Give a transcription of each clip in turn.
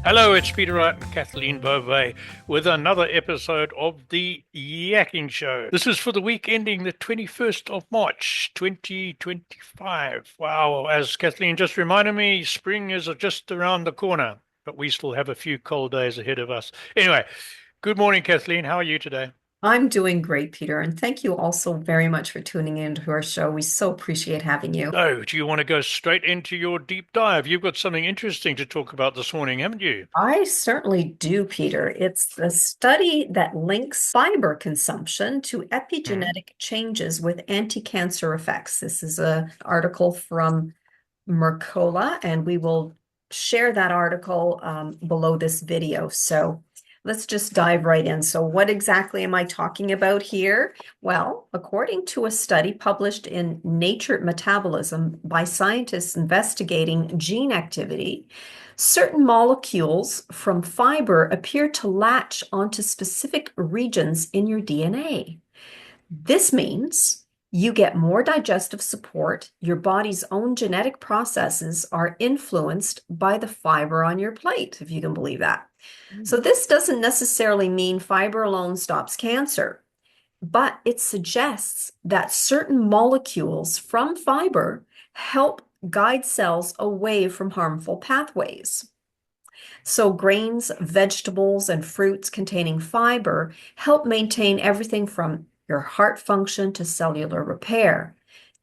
Hello, it's Peter Wright and Kathleen Beauvais with another episode of the Yakking Show. This is for the week ending the 21st of March, 2025. Wow, as Kathleen just reminded me, spring is just around the corner, but we still have a few cold days ahead of us. Anyway, good morning, Kathleen. How are you today? I'm doing great, Peter, and thank you also very much for tuning in to our show. We so appreciate having you. So, do you want to go straight into your deep dive? You've got something interesting to talk about this morning, haven't you? I certainly do, Peter. It's the study that links fiber consumption to Hmm. epigenetic changes with anti-cancer effects. This is an article from Mercola, and we will share that article below this video. So let's just dive right in. So what exactly am I talking about here? Well, according to a study published in Nature Metabolism by scientists investigating gene activity, certain molecules from fiber appear to latch onto specific regions in your DNA. This means you get more digestive support. Your body's own genetic processes are influenced by the fiber on your plate, if you can believe that. So, this doesn't necessarily mean fiber alone stops cancer, but it suggests that certain molecules from fiber help guide cells away from harmful pathways. So, grains, vegetables, and fruits containing fiber help maintain everything from your heart function to cellular repair.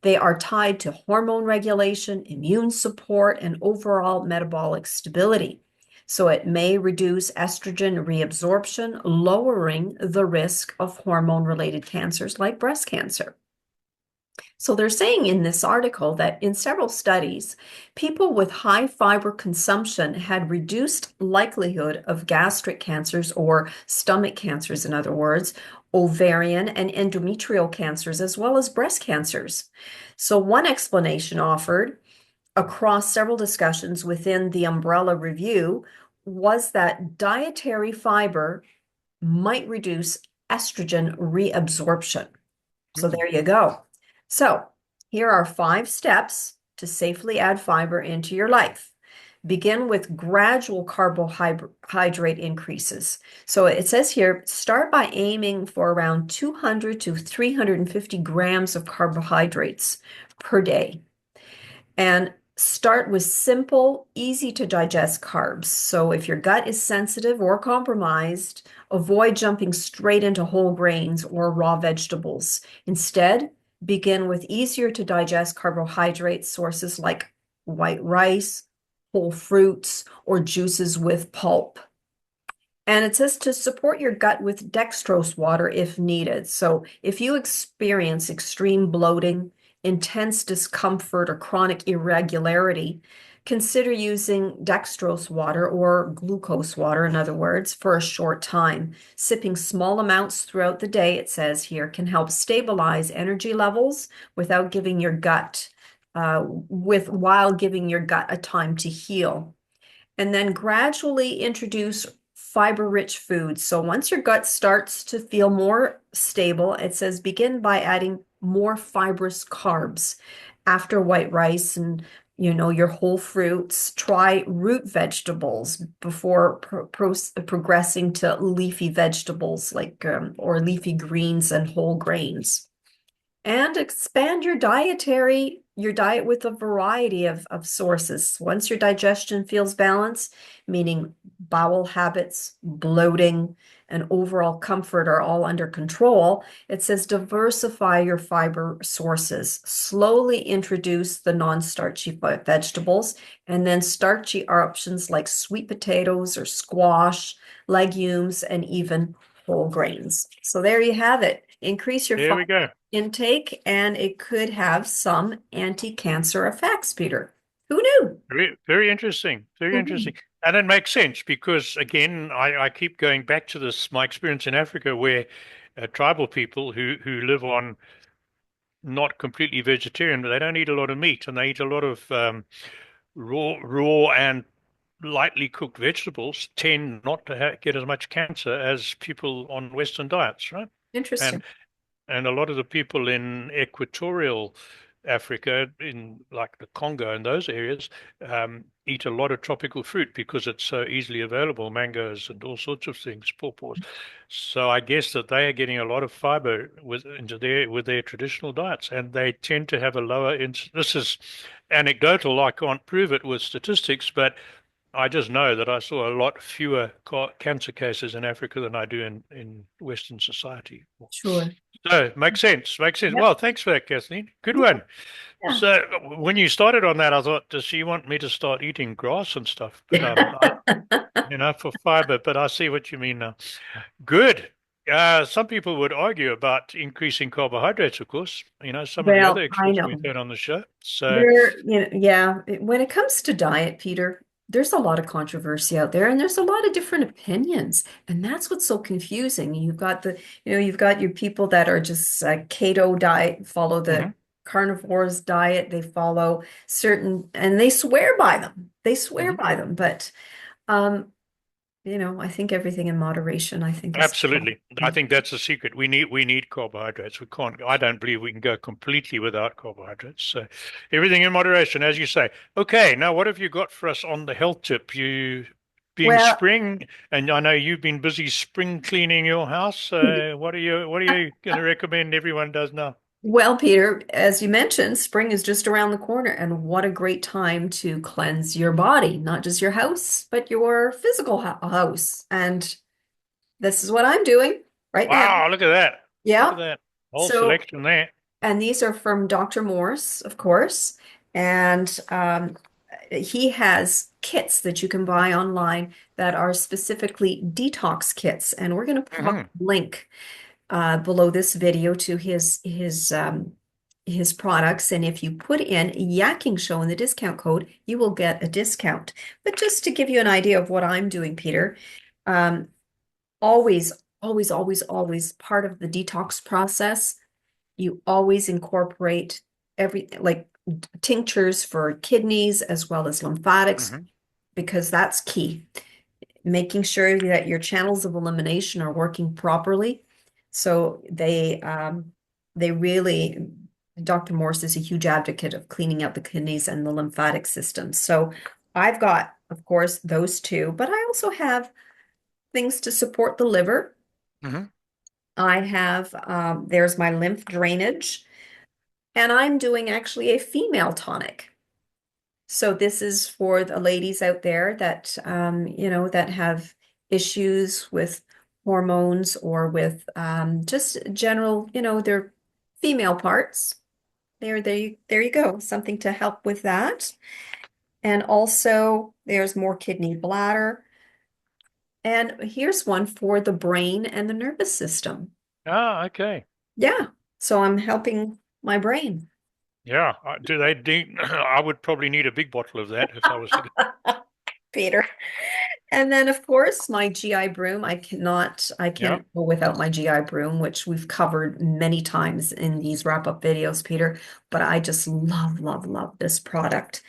They are tied to hormone regulation, immune support, and overall metabolic stability. So, it may reduce estrogen reabsorption, lowering the risk of hormone related cancers like breast cancer. So they're saying in this article that in several studies, people with high fiber consumption had reduced likelihood of gastric cancers or stomach cancers, in other words, ovarian and endometrial cancers, as well as breast cancers. So one explanation offered across several discussions within the umbrella review was that dietary fiber might reduce estrogen reabsorption. So Hmm. there you go. So here are 5 steps to safely add fiber into your life. Begin with gradual carbohydrate increases. So it says here, start by aiming for around 200 to 350 grams of carbohydrates per day. And start with simple, easy to digest carbs. So if your gut is sensitive or compromised, avoid jumping straight into whole grains or raw vegetables. Instead, begin with easier to digest carbohydrate sources like white rice, whole fruits, or juices with pulp. And it says to support your gut with dextrose water if needed. So if you experience extreme bloating, intense discomfort, or chronic irregularity, consider using dextrose water or glucose water, in other words, for a short time. Sipping small amounts throughout the day, it says here, can help stabilize energy levels without giving your gut, while giving your gut a time to heal, and then gradually introduce fiber-rich foods. So once your gut starts to feel more stable, it says begin by adding more fibrous carbs. After white rice and your whole fruits, try root vegetables before progressing to leafy vegetables like or leafy greens and whole grains, and expand your diet with a variety of sources. Once your digestion feels balanced, meaning bowel habits, bloating, and overall comfort are all under control, it says diversify your fiber sources. Slowly introduce the non-starchy vegetables, and then starchy options like sweet potatoes or squash, legumes, and even whole grains. So there you have it. Increase your There we go. intake, and it could have some anti-cancer effects, Peter. Who knew? Very, very interesting. Very interesting. Mhm. And it makes sense because, again, I keep going back to this, my experience in Africa, where tribal people who live on not completely vegetarian, but they don't eat a lot of meat and they eat a lot of raw and lightly cooked vegetables tend not to get as much cancer as people on Western diets, right? And Interesting. and a lot of the people in equatorial Africa, in like the Congo and those areas, eat a lot of tropical fruit because it's so easily available, mangoes and all sorts of things, pawpaws. So I guess that they are getting a lot of fiber with their traditional diets, and they tend to have a lower. This is anecdotal. I can't prove it with statistics, but I just know that I saw a lot fewer cancer cases in Africa than I do in Western society. Sure. So makes sense. Makes sense. Yep. Well, thanks for that, Kathleen. Good one. Yeah. So when you started on that, I thought, does she want me to start eating grass and stuff? But for fiber. But I see what you mean now. Good. Some people would argue about increasing carbohydrates, of course. Some of the other Well, I experts we've know. had on the show. So, Yeah, when it comes to diet, Peter, there's a lot of controversy out there and there's a lot of different opinions. And that's what's so confusing. You've got your people that are just keto diet, follow the mhm. carnivores diet, they follow certain, and they swear by them. They swear Mhm. by them. But, um, I think everything in moderation, I think is. Absolutely. I think that's the secret. We need carbohydrates. We can't I don't believe we can go completely without carbohydrates. So everything in moderation, as you say. Okay, now what have you got for us on the health tip? You being Well, spring, and I know you've been busy spring cleaning your house. What are you going to recommend everyone does now? Well, Peter, as you mentioned, spring is just around the corner, and what a great time to cleanse your body, not just your house, but your physical house. And this is what I'm doing right now. Wow, look at that. Look at Yeah. that. Whole So, selection there. and these are from Dr. Morse, of course. And he has kits that you can buy online that are specifically detox kits. And we're going to provide Hmm. a link below this video to his products. And if you put in Yakking Show in the discount code, you will get a discount. But just to give you an idea of what I'm doing, Peter, um, always, always, always, always part of the detox process, you always incorporate like tinctures for kidneys as well as lymphatics, Hmm. because that's key, making sure that your channels of elimination are working properly. So they really, Dr. Morse is a huge advocate of cleaning out the kidneys and the lymphatic system. So I've got, of course, those two, but I also have things to support the liver. Hmm. I have, there's my lymph drainage, and I'm doing actually a female tonic. So this is for the ladies out there that that have issues with hormones or with just general, their female parts. There you go. Something to help with that. And also there's more kidney bladder. And here's one for the brain and the nervous system. Ah, okay. Yeah. So I'm helping my brain. Yeah. Do they need? I would probably need a big bottle of that if I was to. Peter. And then, of course, my GI broom. I Yeah. can't go without my GI broom, which we've covered many times in these wrap-up videos, Peter. But I just love, love, love this product.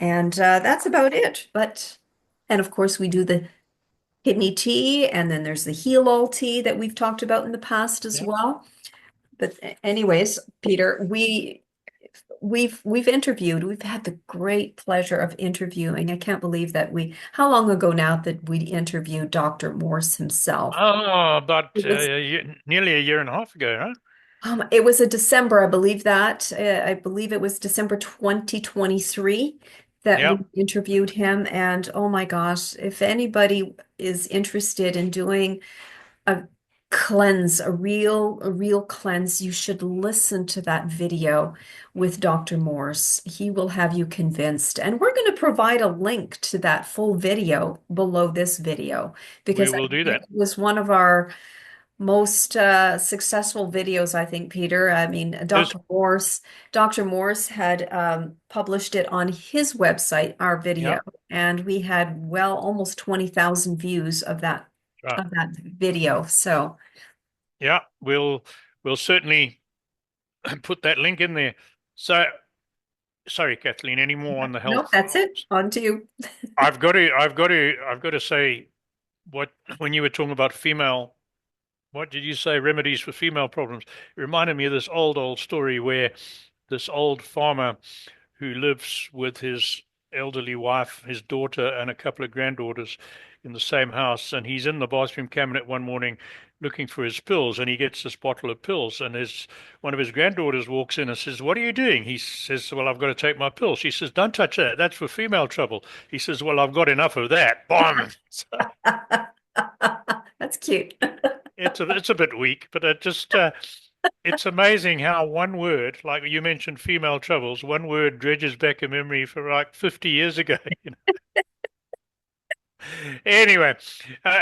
And that's about it. And of course, we do the kidney tea, and then there's the heal all tea that we've talked about in the past as Yeah. well. But anyways, Peter, we've had the great pleasure of interviewing. I can't believe that how long ago now that we interviewed Dr. Morse himself? Oh, about It was nearly a year and a half ago, huh? it was a December, I believe that. I believe it was December 2023 that we Yeah. interviewed him. And oh my gosh, if anybody is interested in doing a cleanse, a real cleanse, you should listen to that video with Dr. Morse. He will have you convinced. And we're going to provide a link to that full video below this video We because will do it that. was one of our most successful videos, I think, Peter. I mean, There's Dr. Morse had published it on his website, our video, Yeah. and we had well almost 20,000 views of that Right. video. So, Yeah. We'll certainly put that link in there. So sorry, Kathleen. Any more on the nope, health? that's it. On to you. I've got to say what when you were talking about female. What did you say? Remedies for female problems. It reminded me of this old story where this old farmer who lives with his elderly wife, his daughter, and a couple of granddaughters in the same house. And he's in the bathroom cabinet one morning looking for his pills, and he gets this bottle of pills. And one of his granddaughters walks in and says, "What are you doing?" He says, "Well, I've got to take my pills." She says, "Don't touch that. That's for female trouble." He says, "Well, I've got enough of that." Bomb. That's cute. It's a bit weak, but it's amazing how one word, like you mentioned, female troubles, one word dredges back a memory for like 50 years ago. Anyway,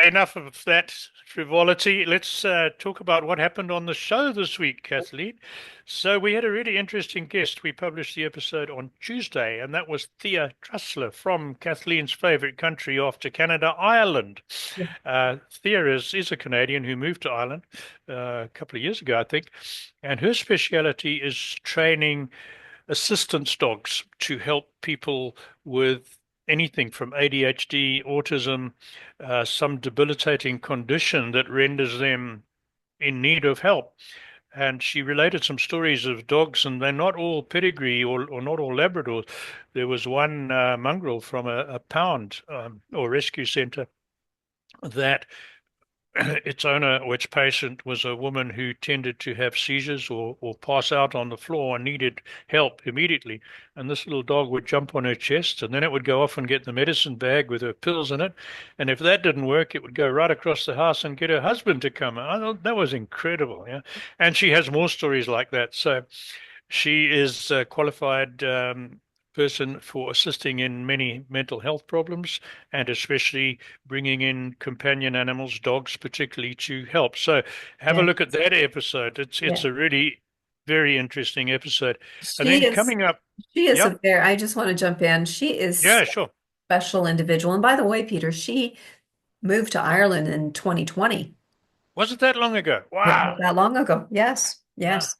enough of that frivolity. Let's talk about what happened on the show this week, Kathleen. So we had a really interesting guest. We published the episode on Tuesday, and that was Thea Trussler from Kathleen's favorite country after Canada, Ireland. Thea is a Canadian who moved to Ireland a couple of years ago, I think, and her speciality is training assistance dogs to help people with anything from ADHD, autism, some debilitating condition that renders them in need of help. And she related some stories of dogs, and they're not all pedigree or not all Labradors. There was one mongrel from a pound or rescue center that its owner, which patient, was a woman who tended to have seizures or pass out on the floor and needed help immediately. And this little dog would jump on her chest, and then it would go off and get the medicine bag with her pills in it. And if that didn't work, it would go right across the house and get her husband to come. I thought that was incredible. Yeah. And she has more stories like that. So she is a qualified person for assisting in many mental health problems and especially bringing in companion animals, dogs particularly, to help. So have a Yeah. look at that episode. It's Yeah. a really very interesting episode. And She then is coming up, she is yep, a very, I just want to jump in. She is yeah, a sure. special individual. And by the way, Peter, she moved to Ireland in 2020. Was it that long ago? It was Wow. that long ago. Yes. Wow. Yes.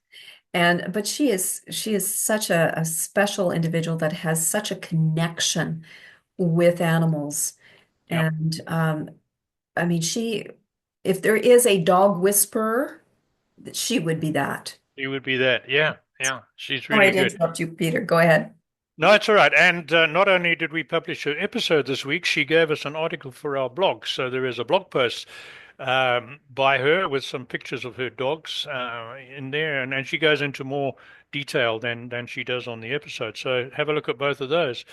And but she is such a special individual that has such a connection with animals. Yep. And I mean, if there is a dog whisperer, she would be that. It would be that. Yeah. Yeah. She's Sorry really to good. interrupt you, Peter. Go ahead. No, it's all right. And not only did we publish her episode this week, she gave us an article for our blog. So there is a blog post by her with some pictures of her dogs in there, and she goes into more detail than she does on the episode. So have a look at both of those.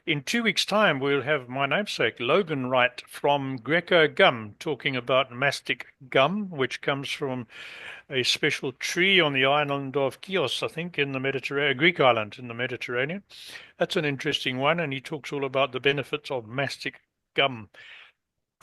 In 2 weeks' time, we'll have my namesake, Logan Wright from Greco Gum, talking about mastic gum, which comes from a special tree on the island of Chios, I think, in the Mediterranean, Greek island in the Mediterranean. That's an interesting one, and he talks all about the benefits of mastic gum.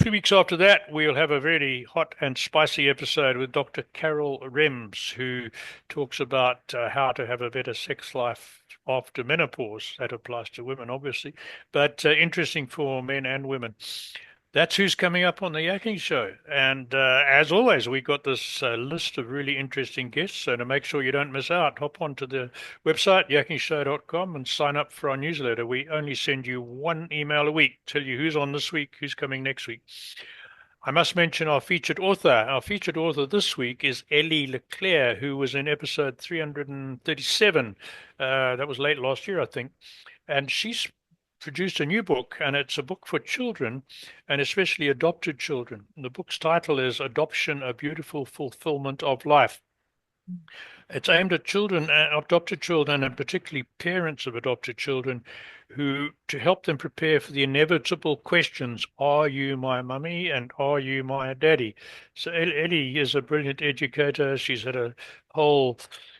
2 weeks after that, we'll have a very hot and spicy episode with Dr. Carol Rems, who talks about how to have a better sex life after menopause. That applies to women, obviously, but interesting for men and women. That's who's coming up on the Yakking Show. And as always, we got this list of really interesting guests. So to make sure you don't miss out, hop onto the website, yakkingshow.com, and sign up for our newsletter. We only send you one email a week, tell you who's on this week, who's coming next week. I must mention our featured author. Our featured author this week is Ellie Leclerc, who was in episode 337. That was late last year, I think. And she's produced a new book, and it's a book for children, and especially adopted children. And the book's title is Adoption, A Beautiful Fulfillment of Life. It's aimed at children, adopted children, and particularly parents of adopted children, to help them prepare for the inevitable questions: Are you my mummy and are you my daddy? So Ellie is a brilliant educator. She's had a whole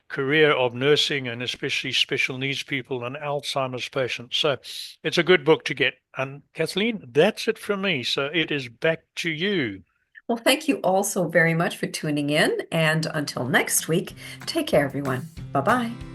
career of nursing and especially special needs people and Alzheimer's patients. So it's a good book to get. And Kathleen, that's it from me. So it is back to you. Well, thank you all so very much for tuning in. And until next week, take care, everyone. Bye bye.